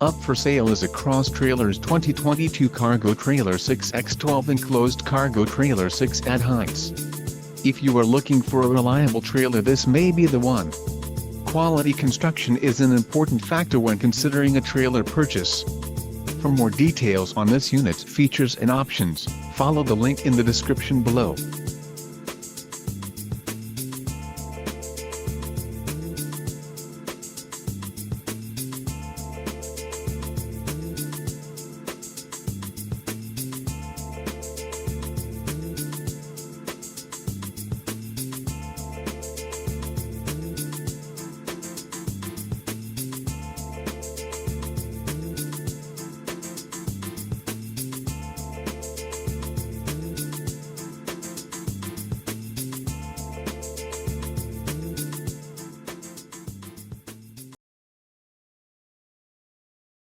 Up for sale is a Cross Trailers 2022 Cargo Trailer 6x12 Enclosed Cargo Trailer 6 at heights. If you are looking for a reliable trailer, this may be the one. Quality construction is an important factor when considering a trailer purchase. For more details on this unit's features and options, follow the link in the description below.